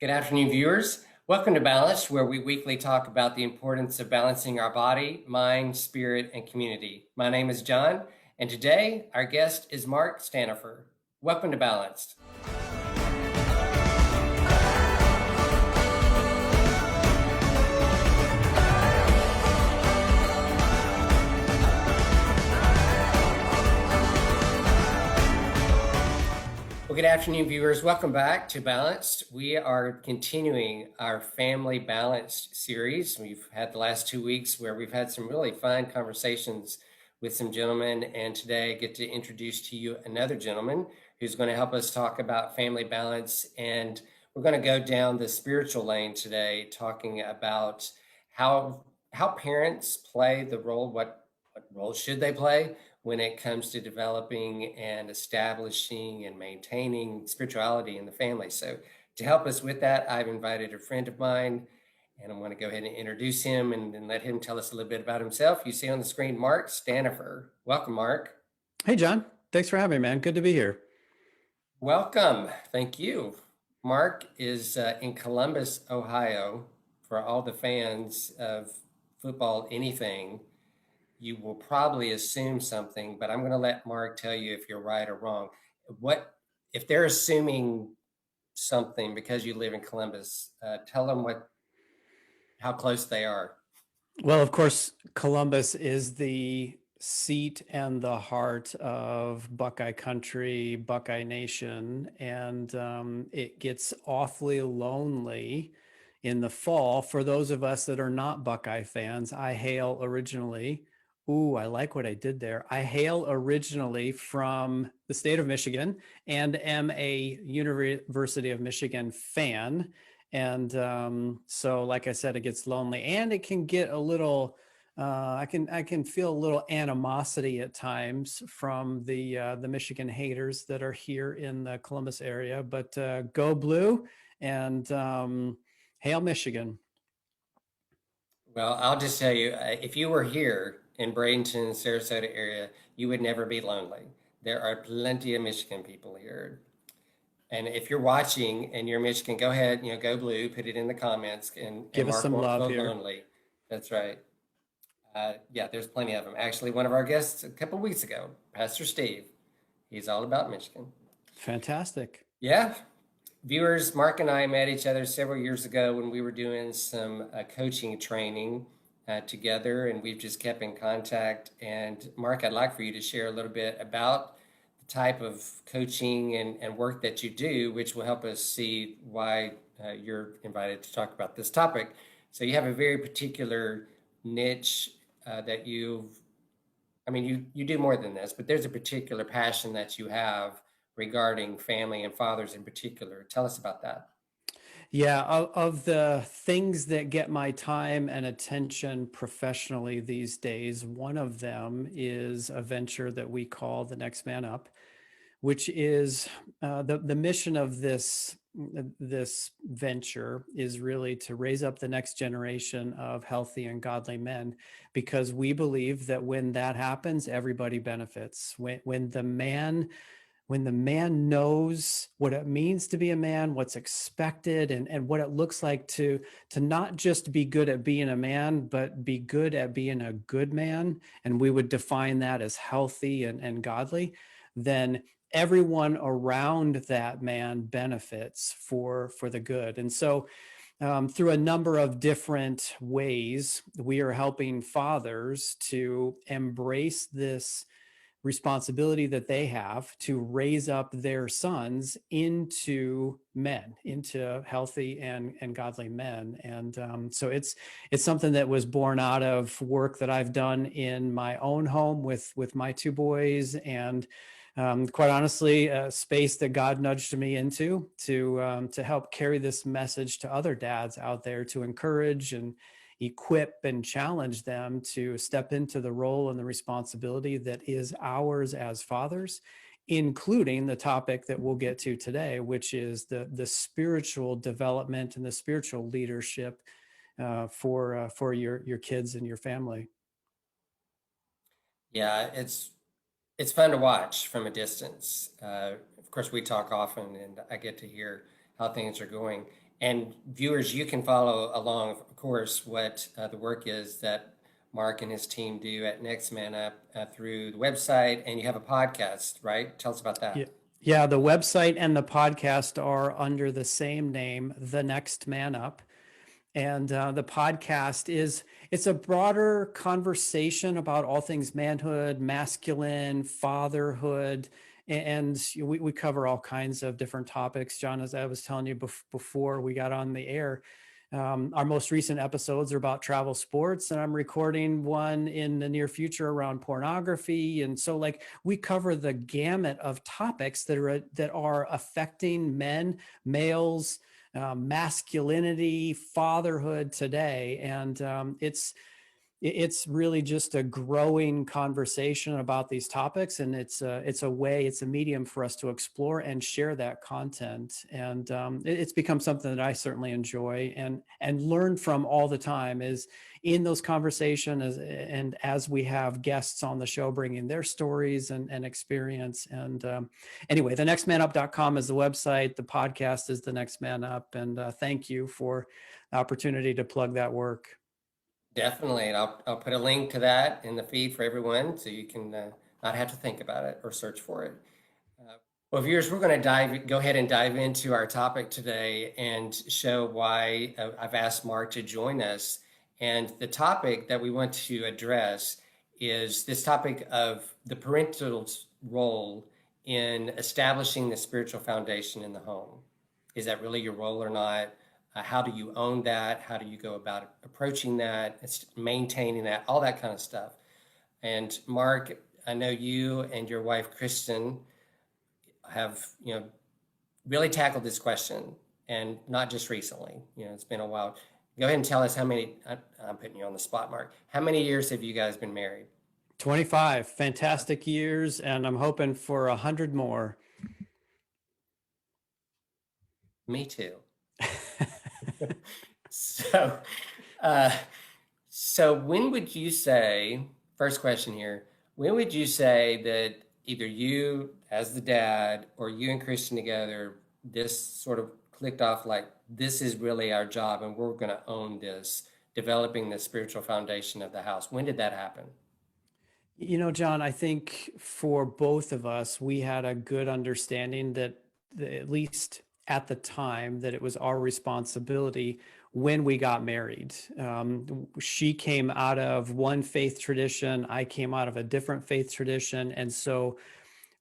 Good afternoon, viewers. Welcome to Balanced, where we weekly talk about the importance of balancing our body, mind, spirit, and community. My name is John, and today our guest is Mark Stanifer. Welcome to Balanced. Well, good afternoon, viewers. Welcome back to Balanced. We are continuing our Family Balanced series. We've had the last 2 weeks where we've had some really fun conversations with some gentlemen, and today I get to introduce to you another gentleman who's going to help us talk about family balance. And we're going to go down the spiritual lane today, talking about how parents play the role, what role should they play when it comes to developing and establishing and maintaining spirituality in the family. So to help us with that, I've invited a friend of mine, and I'm going to go ahead and introduce him and then let him tell us a little bit about himself. You see on the screen, Mark Stanifer. Welcome, Mark. Hey, John. Thanks for having me, man. Good to be here. Welcome. Thank you. Mark is in Columbus, Ohio. For all the fans of football, anything, you will probably assume something, but I'm going to let Mark tell you if you're right or wrong. What if they're assuming something because you live in Columbus? Tell them how close they are. Well, of course, Columbus is the seat and the heart of Buckeye Country, Buckeye Nation, and it gets awfully lonely in the fall for those of us that are not Buckeye fans. I hail originally. Ooh, I like what I did there. I hail originally from the state of Michigan and am a University of Michigan fan. And so, like I said, it gets lonely, and it can get a little. I can feel a little animosity at times from the Michigan haters that are here in the Columbus area. But go blue and hail Michigan. Well, I'll just tell you, if you were here in Bradenton, Sarasota area, you would never be lonely. There are plenty of Michigan people here. And if you're watching and you're Michigan, go ahead, go blue, put it in the comments, and Give us Mark some won't love feel here. lonely. That's right. Yeah, there's plenty of them. Actually, one of our guests a couple weeks ago, Pastor Steve, he's all about Michigan. Fantastic. Yeah, viewers, Mark and I met each other several years ago when we were doing some coaching training together, and we've just kept in contact. And Mark, I'd like for you to share a little bit about the type of coaching and work that you do, which will help us see why you're invited to talk about this topic. So you have a very particular niche that you do more than this, but there's a particular passion that you have regarding family and fathers in particular. Tell us about that. Yeah, of the things that get my time and attention professionally these days, one of them is a venture that we call The Next Man Up, which is the mission of this venture is really to raise up the next generation of healthy and godly men, because we believe that when that happens, everybody benefits. When the man knows what it means to be a man, what's expected, and what it looks like to not just be good at being a man, but be good at being a good man, and we would define that as healthy and godly, then everyone around that man benefits for the good. And so through a number of different ways, we are helping fathers to embrace this responsibility that they have to raise up their sons into men, into healthy and godly men. And so it's something that was born out of work that I've done in my own home with my two boys, and quite honestly, a space that God nudged me into to help carry this message to other dads out there, to encourage and equip and challenge them to step into the role and the responsibility that is ours as fathers, including the topic that we'll get to today, which is the spiritual development and the spiritual leadership for your kids and your family. Yeah, it's fun to watch from a distance. Of course, we talk often, and I get to hear how things are going. And viewers, you can follow along, of course, what the work is that Mark and his team do at Next Man Up through the website, and you have a podcast, right? Tell us about Yeah. that. Yeah, the website and the podcast are under the same name, The Next Man Up. And the podcast it's a broader conversation about all things manhood, masculine, fatherhood, and we cover all kinds of different topics. John, as I was telling you before we got on the air, our most recent episodes are about travel sports, and I'm recording one in the near future around pornography. And so, like, we cover the gamut of topics that are affecting men, males, masculinity, fatherhood today, and it's really just a growing conversation about these topics, and it's a medium for us to explore and share that content, and it's become something that I certainly enjoy and learn from all the time. Is in those conversations, and as we have guests on the show bringing their stories and experience. And anyway, thenextmanup.com is the website. The podcast is The Next Man Up, and thank you for the opportunity to plug that work. Definitely, and I'll put a link to that in the feed for everyone, so you can not have to think about it or search for it. Well, viewers, we're going to go ahead and dive into our topic today and show why I've asked Mark to join us. And the topic that we want to address is this topic of the parental role in establishing the spiritual foundation in the home. Is that really your role or not? How do you own that? How do you go about approaching that? It's maintaining that, all that kind of stuff. And Mark, I know you and your wife, Kristen, have really tackled this question, and not just recently. It's been a while. Go ahead and tell us how many. I'm putting you on the spot, Mark. How many years have you guys been married? 25 fantastic years, and I'm hoping for 100 more. Me too. So, uh, so when would you say? First question here. When would you say that either you, as the dad, or you and Christian together, this sort of clicked off like this is really our job, and we're going to own this, developing the spiritual foundation of the house? When did that happen? John, I think for both of us, we had a good understanding that at least at the time that it was our responsibility when we got married. She came out of one faith tradition. I came out of a different faith tradition. And so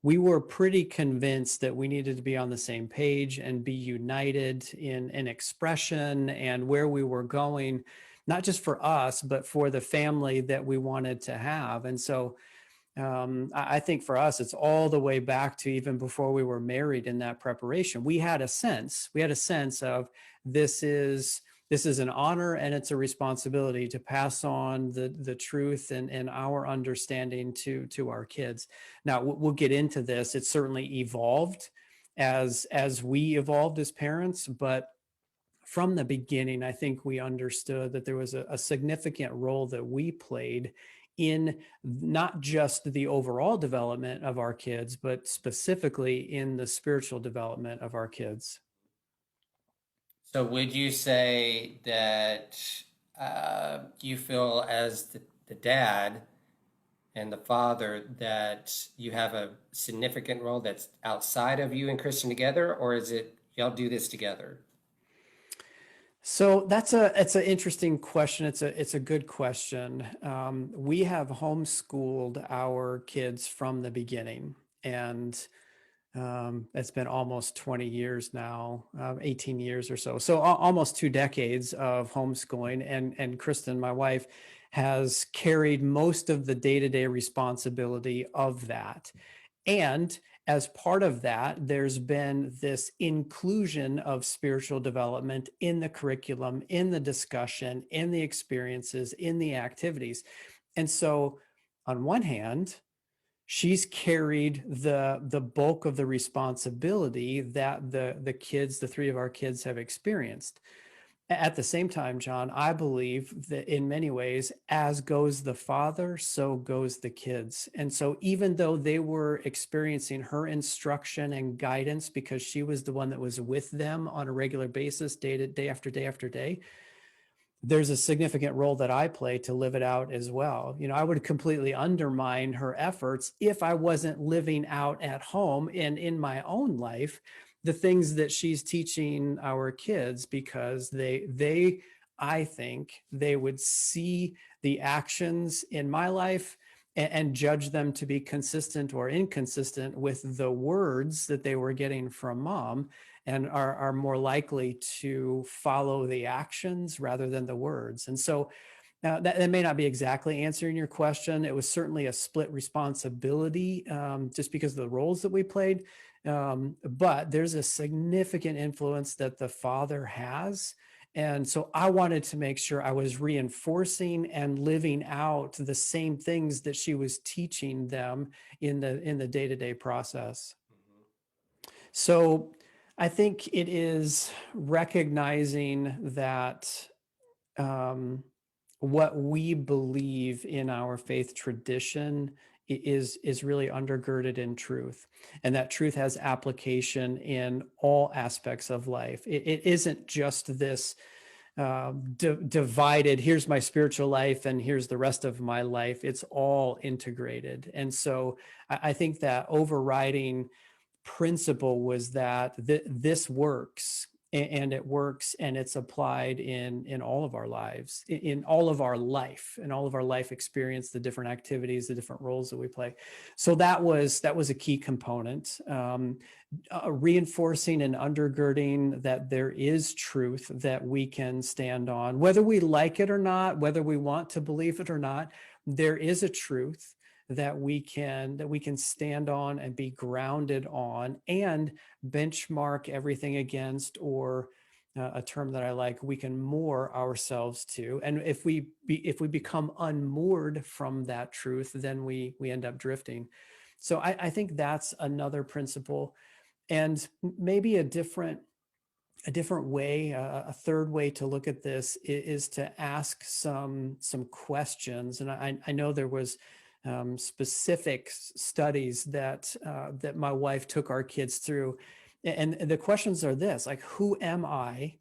we were pretty convinced that we needed to be on the same page and be united in expression and where we were going, not just for us, but for the family that we wanted to have. And so I think for us, it's all the way back to even before we were married. In that preparation, we had a sense of this is this is an honor and it's a responsibility to pass on the truth and our understanding to our kids. Now we'll get into this. It certainly evolved as we evolved as parents, but from the beginning, I think we understood that there was a significant role that we played in not just the overall development of our kids, but specifically in the spiritual development of our kids. So would you say that you feel as the dad and the father that you have a significant role that's outside of you and Christian together, or is it y'all do this together? So it's an interesting question. It's a good question. We have homeschooled our kids from the beginning, and it's been almost 20 years now, 18 years or so. So almost 2 decades of homeschooling. And Kristen, my wife, has carried most of the day-to-day responsibility of that. And as part of that, there's been this inclusion of spiritual development in the curriculum, in the discussion, in the experiences, in the activities. And so, on one hand, she's carried the bulk of the responsibility that the three of our kids have experienced. At the same time, John, I believe that in many ways, as goes the father, so goes the kids. And so even though they were experiencing her instruction and guidance because she was the one that was with them on a regular basis, day after day after day, there's a significant role that I play to live it out as well. I would completely undermine her efforts if I wasn't living out at home and in my own life the things that she's teaching our kids, because I think they would see the actions in my life and judge them to be consistent or inconsistent with the words that they were getting from mom, and are more likely to follow the actions rather than the words. And so that may not be exactly answering your question. It was certainly a split responsibility, just because of the roles that we played. But there's a significant influence that the father has. And so I wanted to make sure I was reinforcing and living out the same things that she was teaching them in the day-to-day process. Mhm. So I think it is recognizing that what we believe in our faith tradition is really undergirded in truth, and that truth has application in all aspects of life. It isn't just this divided, here's my spiritual life and here's the rest of my life. It's all integrated. And so I think that overriding principle was that this works, and it works, and it's applied in all of our lives, in all of our life, in all of our life experience, the different activities, the different roles that we play. So that was a key component. Reinforcing and undergirding that there is truth that we can stand on, whether we like it or not, whether we want to believe it or not. There is a truth that we can stand on and be grounded on and benchmark everything against, or a term that I like, we can moor ourselves to. And if we become unmoored from that truth, then we end up drifting. So I think that's another principle. And maybe a different way, a third way to look at this is to ask some questions. And I know there was specific studies that that my wife took our kids through, and the questions are this: like, who am I?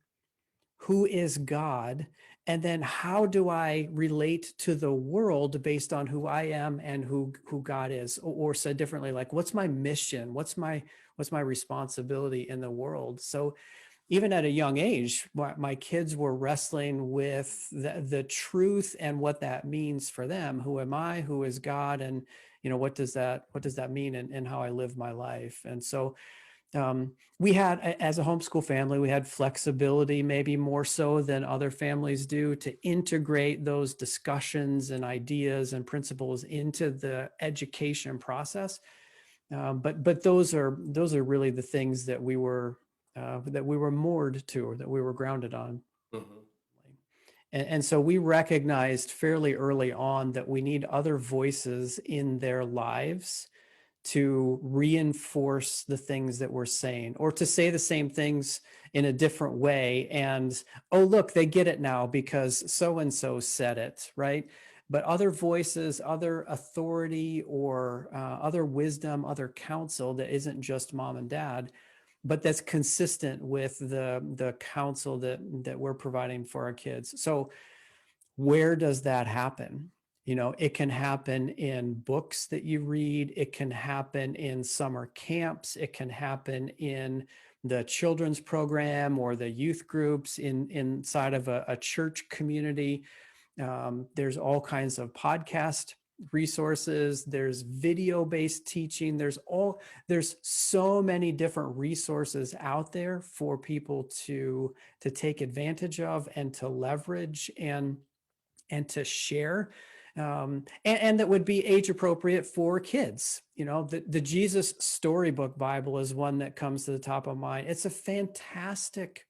Who is God? And then how do I relate to the world based on who I am and who God is? Or said differently, like, what's my mission? What's my responsibility in the world? So even at a young age, my kids were wrestling with the truth and what that means for them. Who am I? Who is God? And what does that mean in how I live my life? And so we had, as a homeschool family, we had flexibility, maybe more so than other families do, to integrate those discussions and ideas and principles into the education process. But those are really the things that we were moored to, or that we were grounded on. Mhm. And so we recognized fairly early on that we need other voices in their lives to reinforce the things that we're saying, or to say the same things in a different way. And, oh, look, they get it now because so and so said it, right? But other voices, other authority, or other wisdom, other counsel that isn't just mom and dad, but that's consistent with the counsel that we're providing for our kids. So where does that happen? It can happen in books that you read. It can happen in summer camps. It can happen in the children's program or the youth groups inside of a church community. There's all kinds of podcast resources. There's video-based teaching. There's so many different resources out there for people to take advantage of and to leverage and to share, and that would be age appropriate for kids. The Jesus Storybook Bible is one that comes to the top of mind. It's a fantastic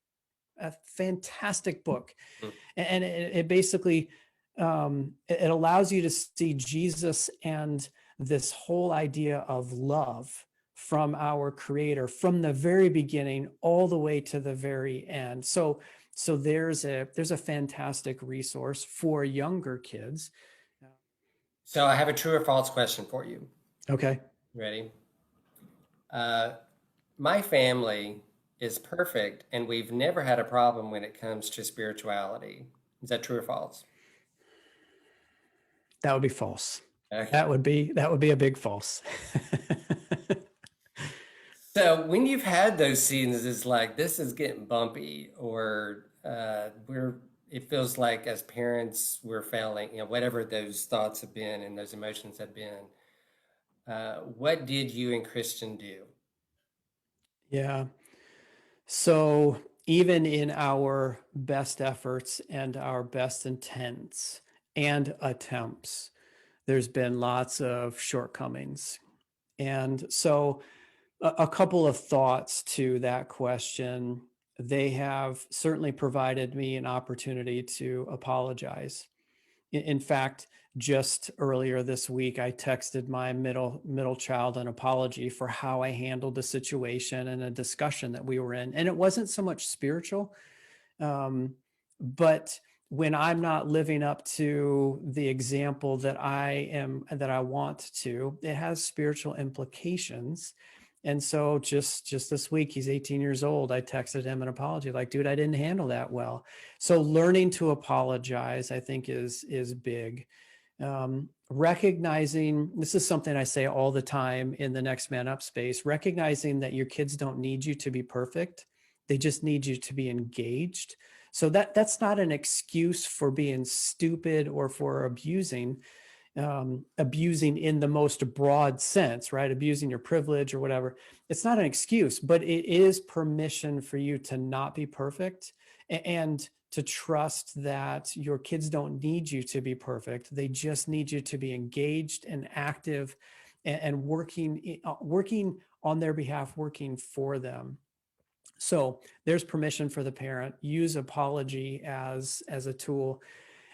book, Mhm. and it basically it allows you to see Jesus and this whole idea of love from our creator from the very beginning all the way to the very end. So there's a fantastic resource for younger kids. So I have a true or false question for you. Okay. Ready? Uh, my family is perfect, and we've never had a problem when it comes to spirituality. Is that true or false? That would be false. Okay. That would be a big false. So when you've had those scenes, it's like this is getting bumpy, or it feels like as parents we're failing. Whatever those thoughts have been and those emotions have been. What did you and Christian do? Yeah. So even in our best efforts and our best intents and attempts, there's been lots of shortcomings. And so a couple of thoughts to that question. They have certainly provided me an opportunity to apologize. In fact, just earlier this week, I texted my middle child an apology for how I handled the situation and a discussion that we were in. And it wasn't so much spiritual, but when I'm not living up to the example that I want to, it has spiritual implications. And so just this week, he's 18 years old. I texted him an apology, like, dude, I didn't handle that well. So learning to apologize, I think, is big. Recognizing, this is something I say all the time in the Next Man Up space, recognizing that your kids don't need you to be perfect. They just need you to be engaged. So that's not an excuse for being stupid or for abusing in the most broad sense, right? Abusing your privilege or whatever. It's not an excuse, but it is permission for you to not be perfect and to trust that your kids don't need you to be perfect. They just need you to be engaged and active and working on their behalf, working for them. So there's permission for the parent. Use apology as a tool.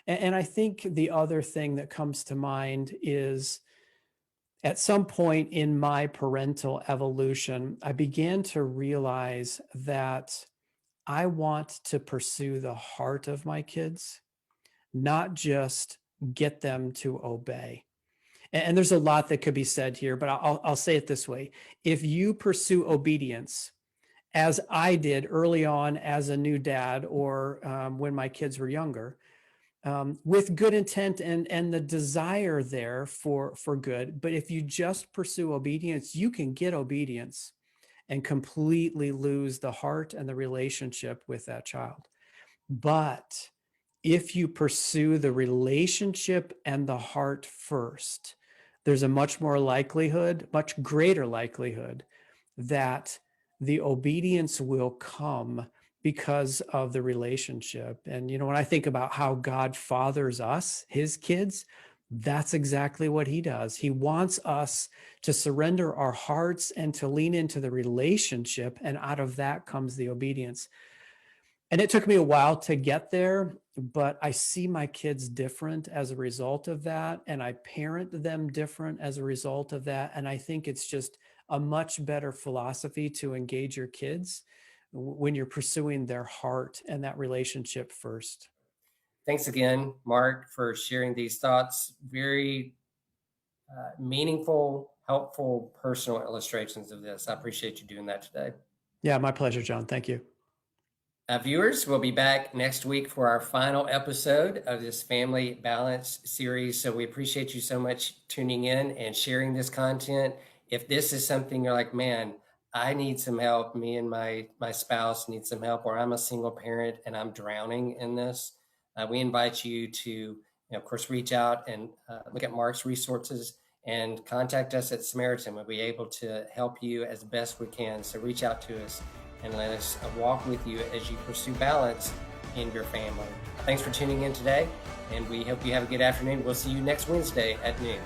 And I think the other thing that comes to mind is at some point in my parental evolution, I began to realize that I want to pursue the heart of my kids, not just get them to obey. And there's a lot that could be said here, but I'll say it this way. If you pursue obedience, as I did early on as a new dad or when my kids were younger, with good intent and the desire there for good. But if you just pursue obedience, you can get obedience and completely lose the heart and the relationship with that child. But if you pursue the relationship and the heart first, there's a much greater likelihood that the obedience will come because of the relationship. And, when I think about how God fathers us, his kids, that's exactly what he does. He wants us to surrender our hearts and to lean into the relationship. And out of that comes the obedience. And it took me a while to get there, but I see my kids different as a result of that. And I parent them different as a result of that. And I think it's just a much better philosophy to engage your kids when you're pursuing their heart and that relationship first. Thanks again, Mark, for sharing these thoughts. Very meaningful, helpful, personal illustrations of this. I appreciate you doing that today. Yeah, my pleasure, John. Thank you. Viewers, we'll be back next week for our final episode of this Family Balance series. So we appreciate you so much tuning in and sharing this content. If this is something you're like, man, I need some help, me and my spouse need some help, or I'm a single parent and I'm drowning in this, we invite you to, of course, reach out and look at Mark's resources and contact us at Samaritan. We'll be able to help you as best we can. So reach out to us and let us walk with you as you pursue balance in your family. Thanks for tuning in today, and we hope you have a good afternoon. We'll see you next Wednesday at noon.